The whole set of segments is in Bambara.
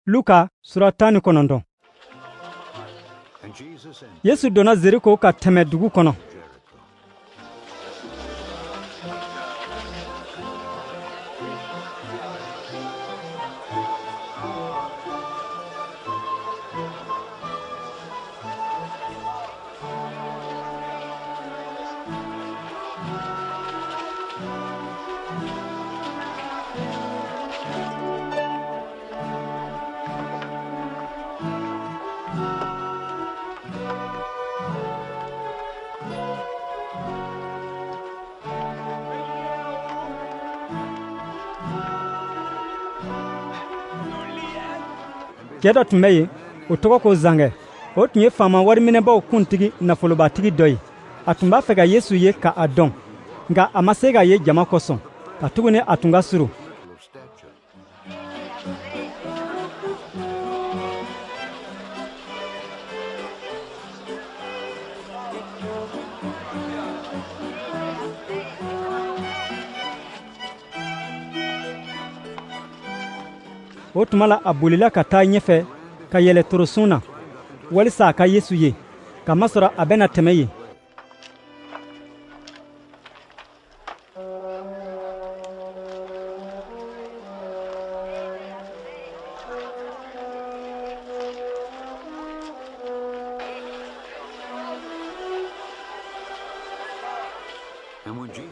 Luka sura 19. Yesu donna Zeriko ka tɛmɛ dugu kɔnɔ. Cɛ dɔ tun bɛ yen, o tɔgɔ ko Zangɛ. O tun ye faama wariminɛbaw kuntigi nafolobatigi dɔ ye. A tun b'a fɛ ka Yesu ye ka a dɔn, nka a ma se ka ye jama kosɔn, ka tuguni a tun ka surun. O tuma la a bolila ka taa ɲɛfɛ ka yɛlɛ torosun na walisa a ka Yesu ye, kamasɔrɔ a bɛna tɛmɛ yen.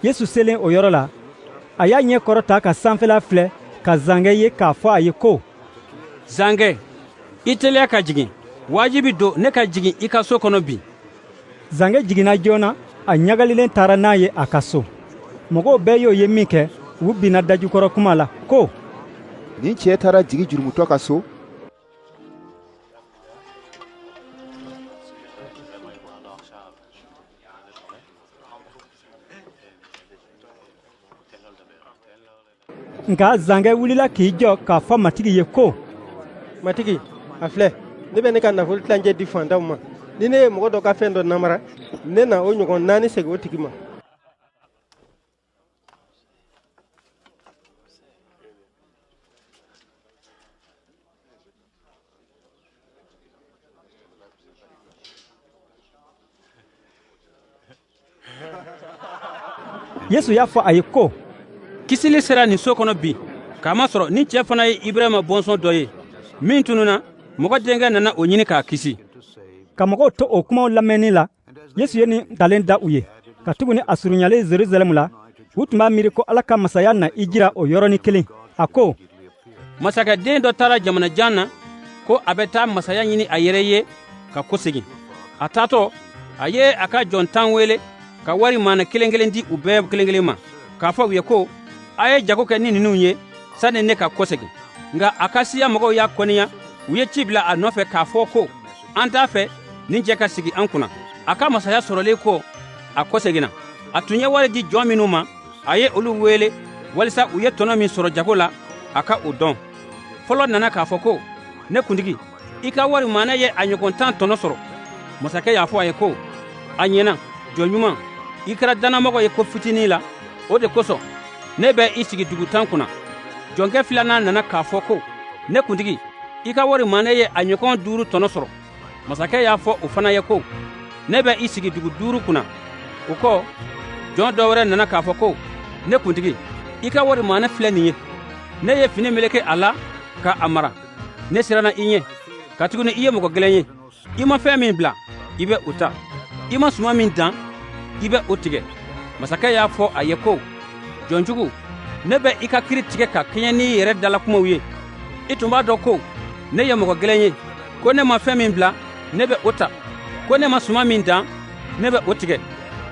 Yesu selen o yɔrɔ la, a y'a ɲɛ kɔrɔta ka sanfɛla filɛ ka Zangɛ ye k'a fɔ a ye ko: Zangɛ, i teliya ka jigin, wajibi don ne ka jigin i ka so kɔnɔ bi. Zangɛ jiginna joona, a ɲagalilen taara n'a ye a ka so. Mɔgɔw bɛɛ y'o ye min kɛ, u binna dajukɔrɔ kuma la ko: nin cɛ taara jigi jurumutɔ ka so. Nka Zangɛ wulila k'i jɔ k'a fɔ matigi ye ko: matigi, a filɛ, ne bɛ ne ka nafolo tilancɛ di fantanw ma. Ni ne ye mɔgɔ dɔ ka fɛn dɔ namara, ne na o ɲɔgɔn 4 segin o tigi ma. Yesu y'a fɔ a ye ko: kisili sera nin so kɔnɔ bi, kamasɔrɔ ni cɛ fana ye Ibrahima bɔnsɔn dɔ ye min tununa, mɔgɔ denkɛ nana o ɲini k'a kisi. Ka mɔgɔw to o kumaw lamɛnni la, Yesu ye nin ntalen da u ye. Ka tuguni a surunyalen Jerusalem la, u tun b'a miiri ko Ala ka masaya na i jira o yɔrɔnin kelen. A ko: masakɛden dɔ taara jamanajan na ko a bɛ taa masaya ɲini a yɛrɛ ye ka kosegin. A taatɔ, a ye a ka jɔn 10 wele ka wari maana kelen kelen di u bɛɛ kelen kelen ma, k'a fɔ u ye ko a ye jago kɛ ni ninnu ye sani ne ka kosegin. Nka a ka siya mɔgɔw y'a kɔniya, u ye ci bila a nɔfɛ k'a fɔ ko an t'a fɛ nin cɛ ka sigi an kunna. A ka masaya sɔrɔlen ko a kɔseginna. A tun ye wari di jɔn minnu ma, a ye olu wele walisa u ye tɔnɔ min sɔrɔ jago la a ka o dɔn. Fɔlɔ nana k'a fɔ ko ne kuntigi, i ka wari maana ye a ɲɔgɔn 10 tɔnɔ sɔrɔ. Masakɛ y'a fɔ a ye ko a ɲɛna, jɔn ɲuman, i kɛra dannamɔgɔ ye ko fitinin la, o de kosɔn ne bɛ i sigi dugu 10 kunna. Jɔnkɛ filanan nana k'a fɔ ko ne kuntigi, i ka wari maana ye a ɲɔgɔn 5 tɔnɔ sɔrɔ. Masakɛ y'a fɔ o fana ye ko ne bɛ i sigi dugu 5 kunna. O kɔ, jɔn dɔ wɛrɛ nana k'a fɔ ko ne kuntigi, i ka wari maana filɛ nin ye. Ne ye fini meleke a la ka a mara. Ne siranna i ɲɛ, ka tuguni i ye mɔgɔ gɛlɛn ye. I ma fɛn min bila, i bɛ o ta. I ma suma min dan, i bɛ o tigɛ. Masakɛ y'a fɔ a ye ko jɔnjugu, ne bɛ i ka kiri tigɛ ka kɛɲɛ n'i yɛrɛ dala kumaw ye. I tun b'a dɔn ko ne ye mɔgɔ gɛlɛn ye, ko ne ma fɛn min bila, ne bɛ o ta, ko ne ma suma min dan, ne bɛ o tigɛ.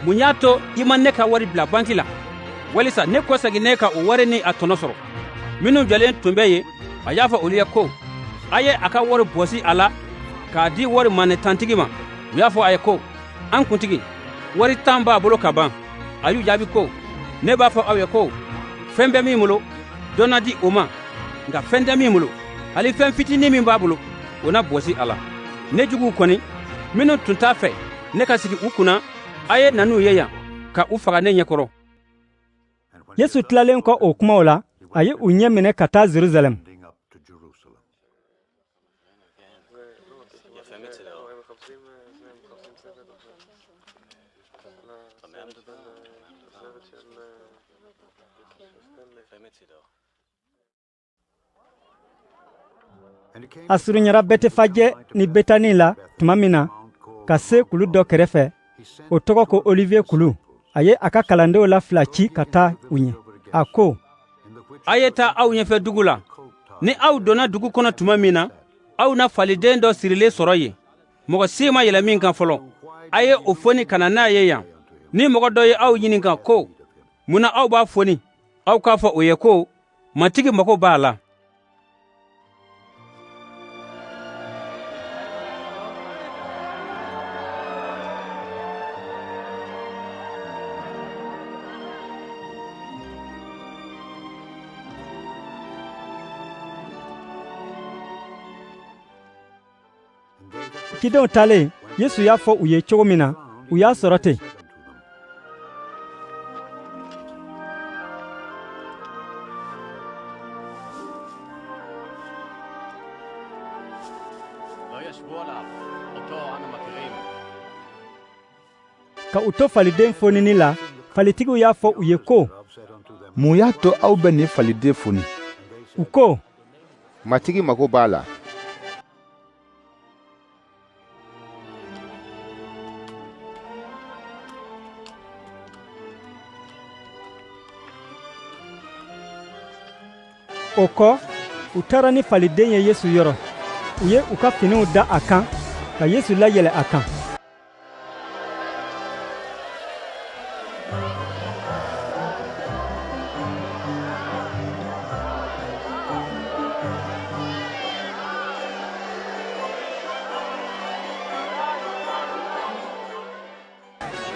Mun y'a to i ma ne ka wari bila banki la, walisa ne kɔsegin ne ka o wari ni a tɔnɔ sɔrɔ. Minnu jɔlen tun bɛ yen, a y'a fɔ olu ye ko a ye a ka wari bɔsi a la k'a di wari maanɛtantigi ma. U y'a fɔ a ye ko an kuntigi, wari 10 b'a bolo ka ban. A y'u jaabi ko ne b'a fɔ aw ye ko fɛn bɛ min bolo, dɔ na di o ma, nka fɛn tɛ min bolo, hali fɛn fitinin min b'a bolo, o na bɔsi a la. Ne juguw kɔni, minnu tun t'a fɛ ne ka sigi u kunna, a ye na n'u ye yan ka u faga ne ɲɛkɔrɔ. Yesu tilalen kɔ o kumaw la, a ye u ɲɛ minɛ ka taa Jerusalem. a surunyara Betefage ni Betani la tuma min na ka se kulu dɔ kɛrɛfɛ o tɔgɔ ko Olivier kulu. A ye a ka kalandenw la 2 ci ka taa u ɲɛ. A ko, a ye taa aw ɲɛfɛ dugu la. Ni aw donna dugu kɔnɔ tuma min na, aw na faliden dɔ sirilen sɔrɔ yen. Mɔgɔ si ma yɛlɛ min kan fɔlɔ. A ye o foni ka na n'a ye yan. Ni mɔgɔ dɔ ye aw ɲininka ko, munna aw b'a foni? Aw k'a fɔ o ye ko, matigi mago b'a la. cidenw talen Yesu y'a fɔ u ye cogo min na, u y'a sɔrɔ ten. Ka u to faliden fonini la, falitigiw y'a fɔ u ye ko, mun y'a to aw bɛ nin faliden foni? U ko, matigi mago b'a la. o kɔ u taara ni faliden ye Yesu yɔrɔ. U ye u ka finiw da a kan ka Yesu layɛlɛ a kan.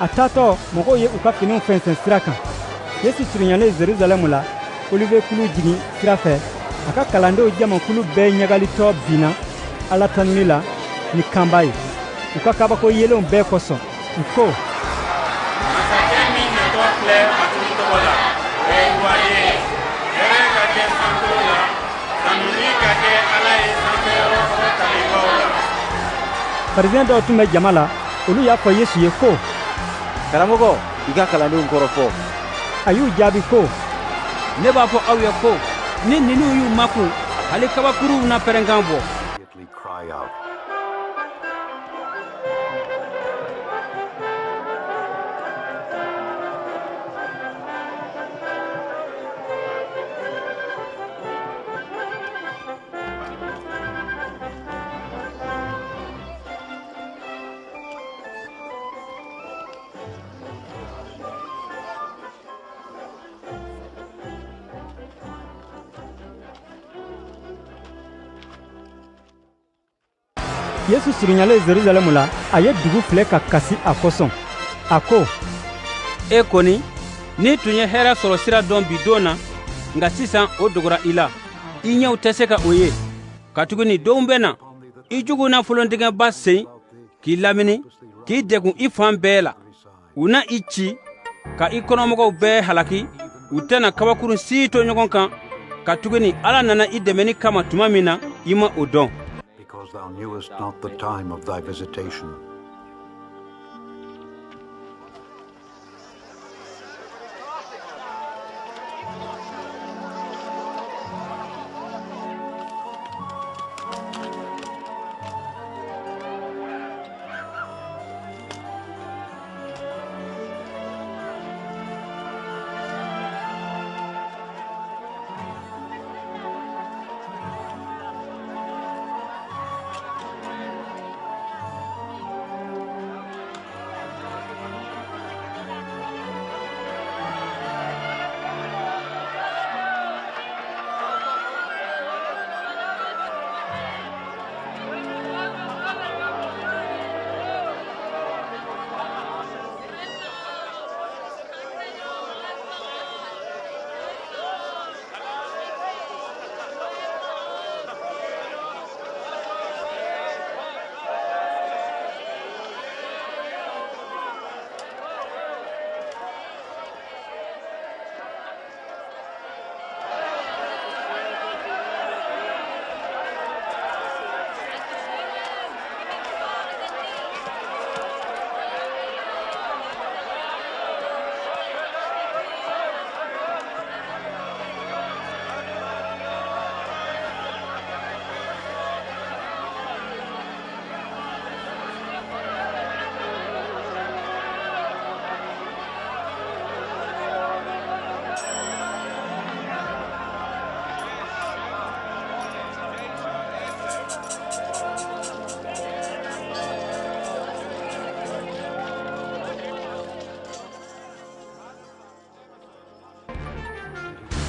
A taatɔ mɔgɔw ye u ka finiw fɛnsɛn sira kan. Yesu surunyalen Jerusalɛmu la, Olivier kulu jigin sira fɛ, a ka kalandenw jamakulu bɛɛ ɲagalitɔ binna Ala tanuli la ni kanba ye. U ka kabako yelenw bɛɛ kosɔn, u ko, masakɛ min natɔ filɛ matigi tɔgɔ la, o ye wari ye. Hɛrɛ ka kɛ sankolo la, tanuli ka kɛ Ala ye sanfɛyɔrɔ kɔrɔ talenbaw la. Farisɛn dɔw tun bɛ jama la, olu y'a fɔ Yesu ye ko, karamɔgɔ, i ka kalandenw kɔrɔfɔ. A y'u jaabi ko, Ne b'a fɔ aw ye ko, ni ninnu y'u makun, hali kabakuruw na pɛrɛnkan bɔ. Yesu surunyalen Jerusalɛmu la, a ye dugu filɛ ka kasi a kosɔn. A ko, E kɔni, n'i tun ye hɛrɛ sɔrɔ sira dɔn bi don na, nka sisan o dogora i la. I ɲɛw tɛ se ka o ye. Katuguni donw bɛ na, i jugu nafolontigɛba sen k'i lamini, k'i degun i fan bɛɛ la. U na i ci, ka i kɔnɔmɔgɔw bɛɛ halaki, u tɛna kabakurun si to ɲɔgɔn kan. Katuguni Ala nana i dɛmɛni kama tuma min na, i ma o dɔn. Because thou knewest not the time of thy visitation.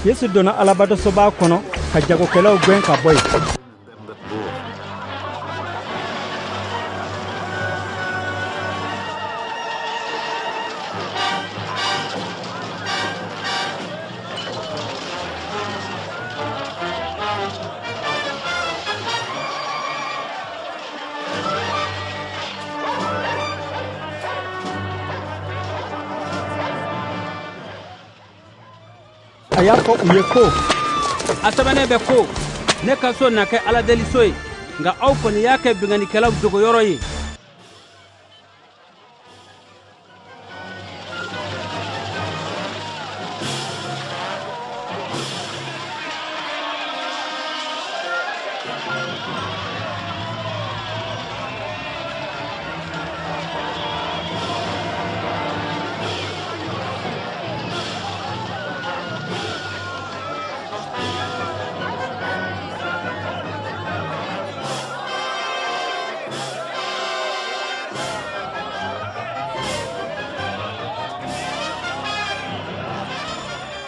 Yesu donna alabadosoba kɔnɔ ka jagokɛlaw gɛn ka bɔ yen. A y'a fɔ u ye ko a sɛbɛnnen bɛ ko ne ka so na kɛ aladeliso ye nka aw kɔni y'a kɛ binganikɛlaw dogoyɔrɔ ye.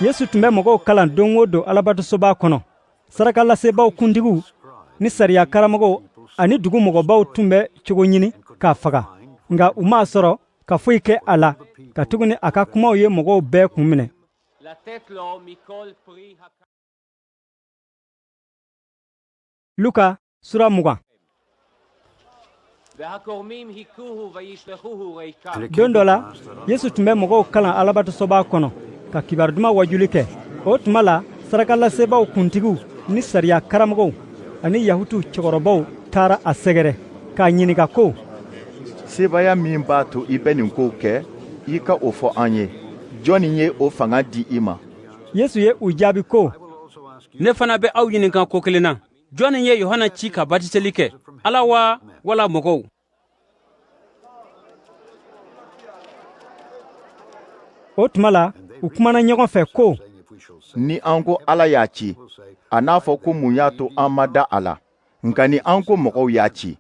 Yesu tun bɛ mɔgɔw kalan don o don alabadosoba kɔnɔ. Saraka lasebaaw kuntigiw ni sariya karamɔgɔw ani dugu mɔgɔbaw tun bɛ cogo ɲini k'a faga. Nka u m'a sɔrɔ ka foyi kɛ a la ka tuguni a ka kumaw ye mɔgɔw bɛɛ kun minɛ. Luka sura 20. Don dɔ la, Yesu tun bɛ mɔgɔw kalan alabadosoba kɔnɔ ka kibaru duman wajuli kɛ. O tuma la, saraka lasebaaw kuntigiw ni sariya karamɔgɔw ani Yahutu cɛkɔrɔbaw taara a sɛgɛrɛ k'a ɲininka ko, sebaya min b'a to i bɛ nin kow kɛ, i ka o fɔ an ye. Jɔnni ye o fanga di i ma? Yesu ye u jaabi ko, ne fana bɛ aw ɲininka ko kelen na. Jɔnni ye Yohana ci ka batiseli kɛ, Ala wa wala mɔgɔw? O tuma la, u kumana ɲɔgɔn fɛ ko, ni an ko Ala y'a ci, a n'a fɔ ko mun y'a to an ma da a la. Nka ni an ko mɔgɔw y'a ci,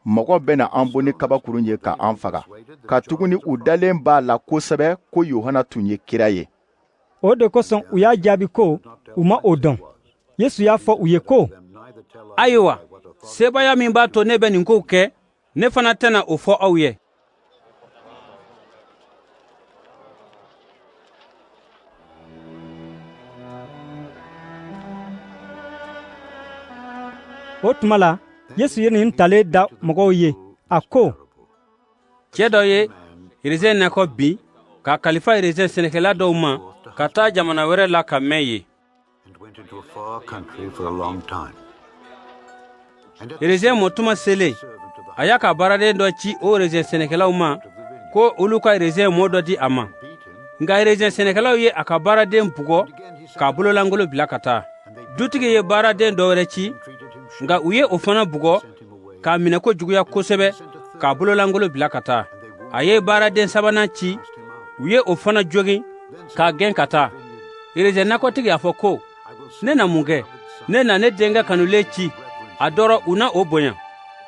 mɔgɔ bɛna an bɔ ni kabakurun ye ka an faga. Ka tuguni u dalen b'a la kosɛbɛ ko Yohana tun ye kira ye. O de kosɔn u y'a jaabi ko u ma o dɔn. Yesu y'a fɔ u ye ko, ayiwa, sebaya min b'a to ne bɛ nin kow kɛ, ne fana tɛna o fɔ aw ye. O tuma la, Yesu ye nin talen da mɔgɔw ye. A ko, cɛ dɔ ye raisin nakɔ bin k'a kalifa raisin sɛnɛkɛla dɔw ma ka taa jamana wɛrɛ la ka mɛn ye. Raisin mɔtuma selen, a y'a ka baaraden dɔ ci o raisin sɛnɛkɛlaw ma ko olu ka raisin mɔ dɔ di a ma. Nka raisin sɛnɛkɛlaw ye a ka baaraden bugɔ k'a bololangolo bila ka taa. Dutigi ye baaraden dɔ wɛrɛ ci, nka u ye o fana bugɔ k'a minɛ ko juguya kosɛbɛ k'a bololangolo bila ka taa. A ye baaraden sabanan ci, u ye o fana jogin k'a gɛn ka taa. Raisin nakɔtigi y'a fɔ ko, ne na mun kɛ? Ne na ne denkɛ kanulen ci, a dɔrɔ u na o bonya.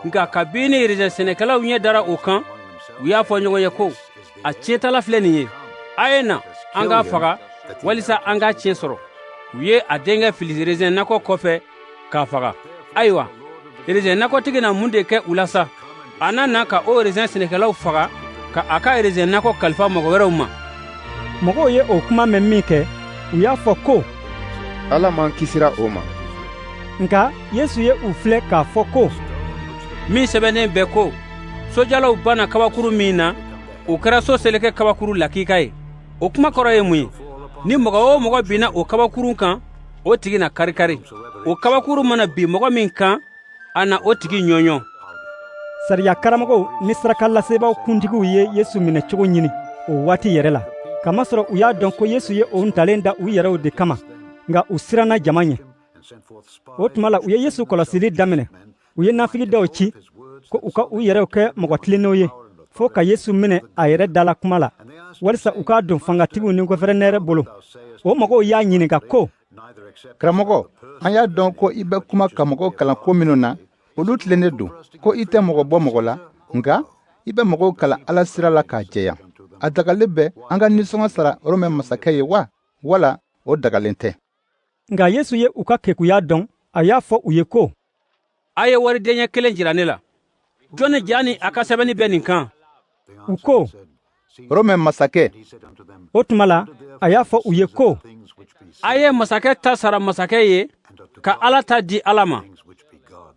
Nka kabini raisin sɛnɛkɛlaw ɲɛ dara o kan, u y'a fɔ ɲɔgɔn ye ko, a tiɲɛtala filɛ nin ye. A ye na, an k'a faga, walisa an k'a tiɲɛ sɔrɔ. U ye a denkɛ fili raisin nakɔ kɔfɛ k'a faga. Ayiwa, raisin nakɔtigi na mun de kɛ u la sa? A nana ka o raisin sɛnɛkɛlaw faga ka a ka raisin nakɔ kalifa mɔgɔ wɛrɛw ma. Mɔgɔw ye o kuma mɛn min kɛ, u y'a fɔ ko, Ala man kisira o ma. Nka Yesu ye u filɛ k'a fɔ ko, min sɛbɛnnen bɛ ko, sojalaw banna kabakuru min na, o kɛra so seleke kabakuru lakika ye. O kuma kɔrɔ ye mun ye? Ni mɔgɔ o mɔgɔ binna o kabakurun kan, o tigi na kari-kari. O kabakuru mana bin mɔgɔ min kan, a na o tigi ɲɔɲɔ. Sariya karamɔgɔw ni saraka lasebaaw kuntigiw ye Yesu minɛ cogo ɲini o waati yɛrɛ la. Kamasɔrɔ u y'a dɔn ko Yesu ye o ntalen da u yɛrɛw de kama, nka u siranna jama ɲɛ. O tuma la, u ye Yesu kɔlɔsili daminɛ. U ye nafigi dɔw ci ko u ka u yɛrɛw kɛ mɔgɔ tilennenw ye, fo ka Yesu minɛ a yɛrɛ dala kuma la, walisa u k'a don fangatigiw ni gofɛrɛnɛrɛ bolo. O mɔgɔw y'a ɲininka ko, Karamɔgɔ, an y'a dɔn ko i bɛ kuma ka mɔgɔw kalan ko minnu na, olu tilennen don, ko i tɛ mɔgɔ bɔ mɔgɔ la, nka i bɛ mɔgɔw kalan Ala sira la k'a jɛya. A dagalen bɛ an ka nisɔngɔ sara Rɔmɛ masakɛ ye wa? Wala o dagalen tɛ. Nga Yesu ye u ka kekuya dɔn, a y'a fɔ u ye ko: a ye waridenɲɛ kelen jira ne la. Jɔnni jani a ka sɛbɛnni bɛ nin kan? U ko: Rɔmɛ masakɛ. O tuma la, a y'a fɔ u ye ko: a ye masakɛ ta sara masakɛ ye, ka Ala ta di Ala ma.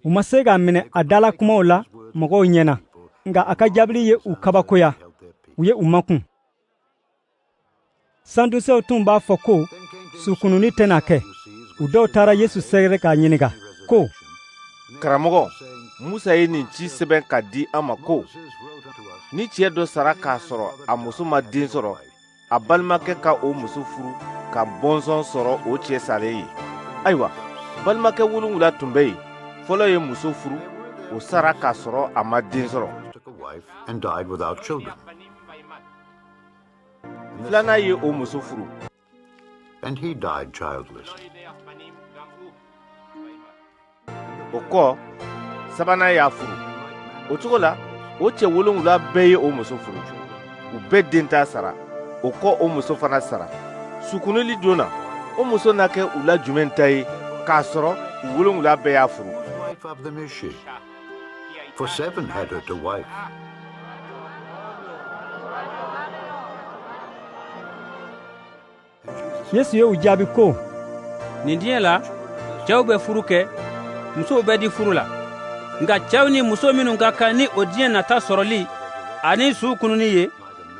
U ma se k'a minɛ a dala kumaw la mɔgɔw ɲɛna, nga a ka jaabili ye u kabakoya. U ye u makun. Sandusew tun b'a fɔ ko sukununi tɛna kɛ. U dɔw taara Yesu sɛgɛrɛ k'a ɲininka ko: Karamɔgɔ, Musa ye nin ci sɛbɛn ka di an ma ko ni cɛ dɔ sara k'a sɔrɔ a muso ma den sɔrɔ, a balimakɛ ka o muso furu ka bɔnsɔn sɔrɔ o cɛ salen ye. Ayiwa, balimakɛ 7 tun bɛ yen. Fɔlɔ ye muso furu, o sara k'a sɔrɔ a ma den sɔrɔ. and died without children. Filanan ye o muso furu, And he died childless. o kɔ sabanan y'a furu. O cogo la, o cɛ 7 bɛɛ ye o muso furu. U bɛɛ den t'a sara. O kɔ o muso fana sara. Sukunuli donna, o muso na kɛ u la jumɛn ta ye k'a sɔrɔ u 7 bɛɛ y'a furu. Wife of them is she. For 7 had her to wife. Yesu ye u jaabi ko: Nin diɲɛ la, cɛw bɛ furu kɛ, musow bɛ di furu la. Nka cɛw ni muso minnu ka kan ni o diɲɛ nata sɔrɔli ani su kununi ye,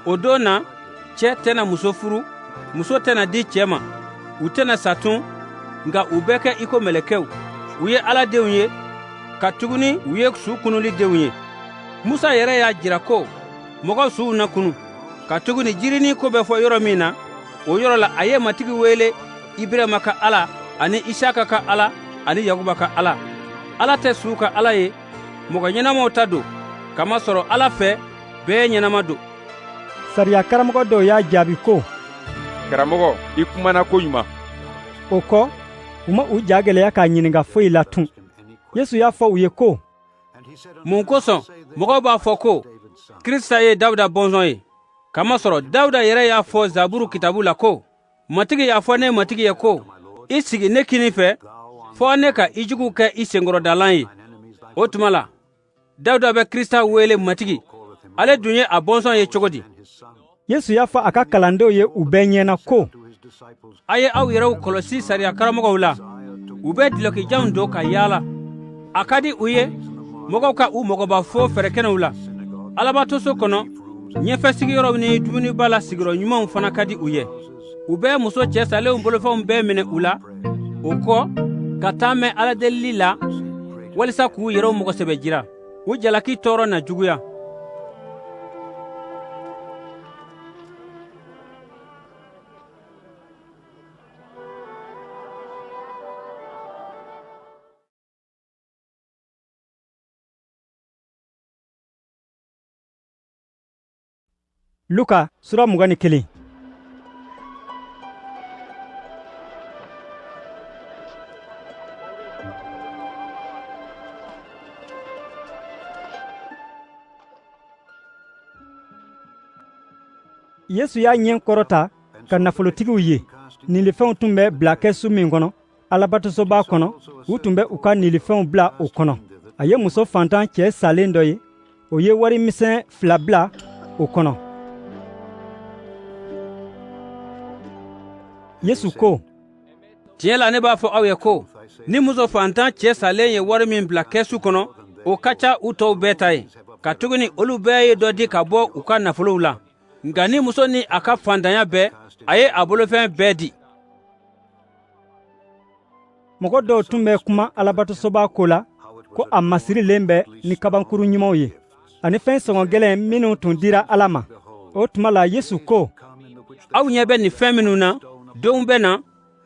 o don na cɛ tɛna muso furu, muso tɛna di cɛ ma, u tɛna sa tun, nka u bɛ kɛ i ko mɛlɛkɛw. U ye Ala denw ye, ka tuguni u ye su kunuli denw ye. Musa yɛrɛ y'a jira ko mɔgɔw suw na kunu, ka tuguni jirinin ko bɛ fɔ yɔrɔ min na, o yɔrɔ la a ye matigi wele Ibirama ka Ala ani Isaka ka Ala ani Yakuba ka Ala. Ala tɛ su ka Ala ye, mɔgɔ ɲɛnamaw ta don, kamasɔrɔ Ala fɛ bɛɛ ɲɛnama don. Sariya karamɔgɔ dɔw y'a jaabi ko: Karamɔgɔ, i kumana ko ɲuman. O kɔ, u ma u ja gɛlɛya k'a ɲininka foyi la tun. Yesu y'a fɔ u ye ko: Mun kosɔn mɔgɔw b'a fɔ ko Krista ye Dawuda bɔnsɔn ye? Kamasɔrɔ Dawuda yɛrɛ y'a fɔ Zaburu kitabu la ko: matigi y'a fɔ ne matigi ye ko, i sigi ne kini fɛ fɔ ne ka i jugu kɛ i senkɔrɔdalan ye. O tuma la, Dawuda bɛ Krista wele matigi, ale dun ye a bɔnsɔn ye cogo di? Yesu y'a fɔ a ka kalandenw ye u bɛɛ ɲɛna ko: a ye aw yɛrɛw kɔlɔsi sariya karamɔgɔw la, u bɛ dilokijanw don ka yaala. A ka di u ye mɔgɔw ka u mɔgɔba fo fɛrɛkɛnɛw la. Alabatoso kɔnɔ, ɲɛfɛ sigiyɔrɔw ni dumuniba la sigiyɔrɔ ɲumanw fana ka di u ye. U bɛ muso cɛ salenw bolofɛnw bɛɛ minɛ u la, o kɔ ka taa mɛn Ala delili la, walisa k'u yɛrɛw mɔgɔsɛbɛ jira. U jalaki tɔɔrɔ na juguya. Luka sura 21. Yesu y'a ɲɛ kɔrɔta ka nafolotigiw ye. Nilifɛnw tun bɛ bila kɛsu min kɔnɔ, alabatosoba kɔnɔ, u tun bɛ u ka nilifɛnw bila o kɔnɔ. A ye muso fantan cɛ salen dɔ ye, o ye wari misɛn 2 bila o kɔnɔ. Yesu ko: tiɲɛ la ne b'a fɔ aw ye ko ni muso fantan cɛ salen ye wari min bila kɛsu kɔnɔ, o ka ca u tɔw bɛɛ ta ye, ka tuguni olu bɛɛ ye dɔ di ka bɔ u ka nafolow la. Nka ni muso ni a ka fantanya bɛɛ, a ye a bolofɛn bɛɛ di. Mɔgɔ dɔw tun bɛ kuma alabatosoba ko la ko a masirilen bɛ ni kabankuru ɲumanw ye, ani fɛn sɔngɔ gɛlɛn minnu tun dira Ala ma. O tuma la Yesu ko: aw ɲɛ bɛ nin fɛn minnu na, denw bɛ na,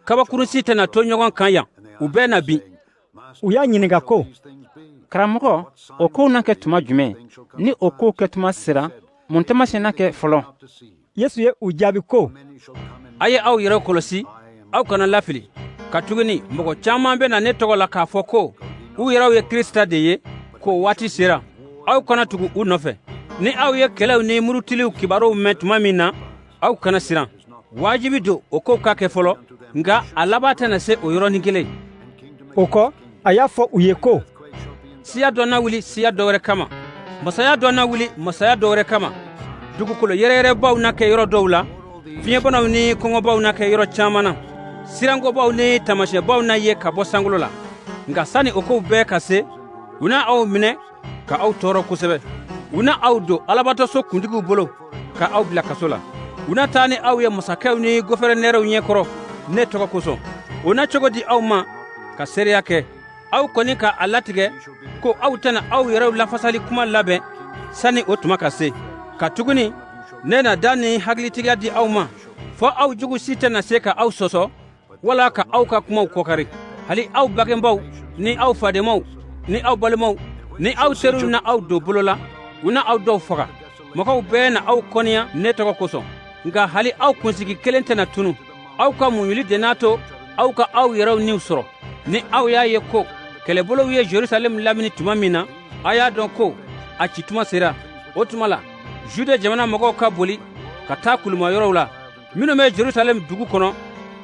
kabakuru si tɛna to ɲɔgɔn kan yan, u bɛɛ na bin. U y'a ɲininka ko: Karamɔgɔ, o kow na kɛ tuma jumɛn? Ni o kow kɛ tuma sera, mun taamasiyɛn kɛ fɔlɔ? Yesu ye u jaabi ko: a ye aw yɛrɛ kɔlɔsi, aw kana lafili. Ka tuguni mɔgɔ caman bɛ na ne tɔgɔ la k'a fɔ ko u yɛrɛw ye Krista de ye, k'o waati sera. Aw kana tugu u nɔfɛ. Ni aw ye kɛlɛw ni murutiliw kibaruw mɛn tuma min na, aw kana siran. wajibi do o ko ka kɛ fɔlɔ nga a laban tɛna se o yɔrɔnin kelen. O kɔ a y'a fɔ u ye ko siya dɔ na wuli siya dɔ wɛrɛ kama, masaya dɔ na wuli masaya dɔ wɛrɛ kama. dugukolo yɛrɛyɛrɛbaw na kɛ yɔrɔ dɔw la, fiɲɛbanaw ni kɔngɔbaw na kɛ yɔrɔ caman na, sirangobaw ni tamasiyɛnbaw na ye ka bɔ sankolo la. Nka sani o kow bɛɛ ka se, u na aw minɛ ka aw tɔɔrɔ kosɛbɛ. U na aw don alabatɔso kuntigiw bolo ka aw bila kaso la. U na taa ni aw ye masakɛw ni gofɛrɛnɛrɛw ɲɛkɔrɔ ne tɔgɔ kosɔn. O na cogo di aw ma ka seereya kɛ. Aw kɔni ka a latigɛ ko aw tɛna aw yɛrɛw lafasali kuma labɛn sani o tuma ka se. Ka tuguni ne na da ni hakilitigiya di aw ma, fɔ aw jugu si tɛna se ka aw sɔsɔ wala ka aw ka kumaw kɔkari. Hali aw bagenbaw ni aw fadenmaw ni aw balimaw ni aw teriw na aw do bolo la, u na aw dɔw faga. Mɔgɔw bɛɛ na aw kɔniya ne tɔgɔ kosɔn. Nka hali aw kunsigi kelen tɛna tunu. Aw ka muɲuli de n'a to aw ka aw yɛrɛw niw sɔrɔ. Ni aw y'a ye ko kɛlɛbolow ye Jerusalem lamini tuma min na, a y'a dɔn ko a ci tuma sera. O tuma la Jude jamana mɔgɔw ka boli ka taa kulumayɔrɔw la. Minnu bɛ Jerusalem dugu kɔnɔ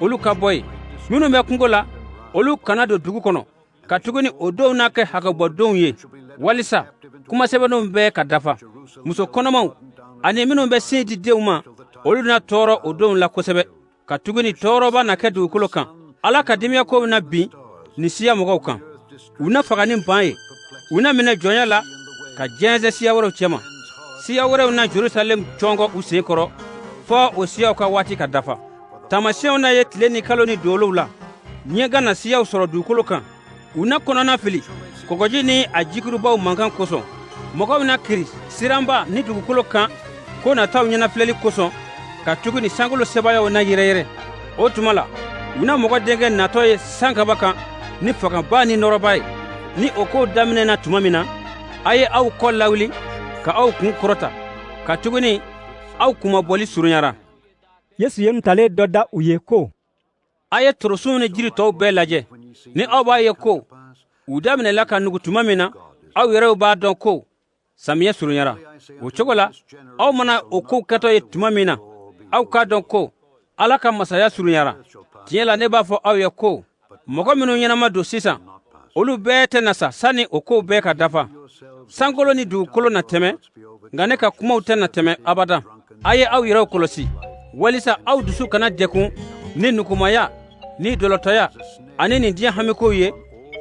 olu ka bɔ yen, minnu bɛ kungo la olu kana don dugu kɔnɔ. Ka tuguni o donw n'a kɛ hakɛbɔdonw ye, walisa kumasɛbɛnninw bɛɛ ka dafa. Muso kɔnɔmaw ani minnu bɛ sin di denw ma olu na tɔɔrɔ o donw la kosɛbɛ. Ka tuguni tɔɔrɔba na kɛ dugukolo kan. Ala ka dimiyakow na bin ni siya mɔgɔw kan. U na faga ni ban ye, u na minɛ jɔnya la ka jɛnsɛ siya wɛrɛw cɛma. Siya wɛrɛw na Jerusalem cɔngɔ u sen kɔrɔ fɔ o siyaw ka waati ka dafa. Tamasiyɛnw na ye tile ni kalo ni doolow la, ɲɛga na siyaw sɔrɔ dugukolo kan. U na kɔnɔna fili kɔgɔji ni a jikirubaw mankan kosɔn. Mɔgɔw na kiri siranba ni dugukolo kan ko nataw ɲɛnafilɛli kosɔn. Ka tuguni sankolo sebayaw na yɛrɛyɛrɛ. O tuma la u na mɔgɔ denkɛ natɔ ye sankaba kan ni fagaba ni nɔrɔba ye. Ni o kow daminɛna tuma min na, a ye aw kɔ lawuli ka aw kun kɔrɔta. Ka tuguni aw kumabɔli surunyara. Yesu ye ntalen dɔ da u ye ko a ye torosunw ni jiri tɔw bɛɛ lajɛ. Ni aw b'a ye ko u daminɛla ka nugu tuma min na, aw yɛrɛw b'a dɔn ko samiyɛ surunyara. O cogo la aw mana o kow kɛtɔ ye tuma min na, aw k'a dɔn ko Ala ka masaya surunyara. Tiɲɛ la ne b'a fɔ aw ye ko mɔgɔ minnu ɲɛnama don sisan olu bɛɛ tɛ na sa sani o kow bɛɛ ka dafa. Sankolo ni dugukolo na tɛmɛ, nka ne ka kumaw tɛ na tɛmɛ abada. A ye aw yɛrɛw kɔlɔsi walisa aw dusu kana jɛkun ni nukumaya ni dɔlɔtɔya ani nin diɲɛ hamikow ye,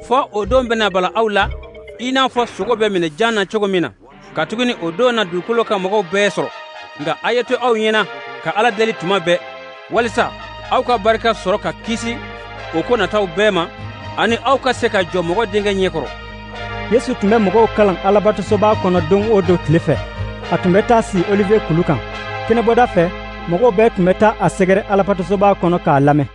fɔ o don bɛna bala aw la i n'a fɔ sogo bɛ minɛ jan na cogo min na. Ka tuguni o don na dugukolo ka mɔgɔw bɛɛ sɔrɔ. Nka a ye to aw ɲɛna ka Ala deli tuma bɛɛ, walisa aw ka barika sɔrɔ ka kisi o ko nataw bɛɛ ma, ani aw ka se ka jɔ mɔgɔ denkɛ ɲɛkɔrɔ. Yesu tun bɛ mɔgɔw kalan alabatɔsoba kɔnɔ don o don tile fɛ. A tun bɛ taa si Olivier kulu kan. Kɛnɛbɔda fɛ mɔgɔw bɛɛ tun bɛ taa a sɛgɛrɛ alabatɔsoba kɔnɔ k'a lamɛn.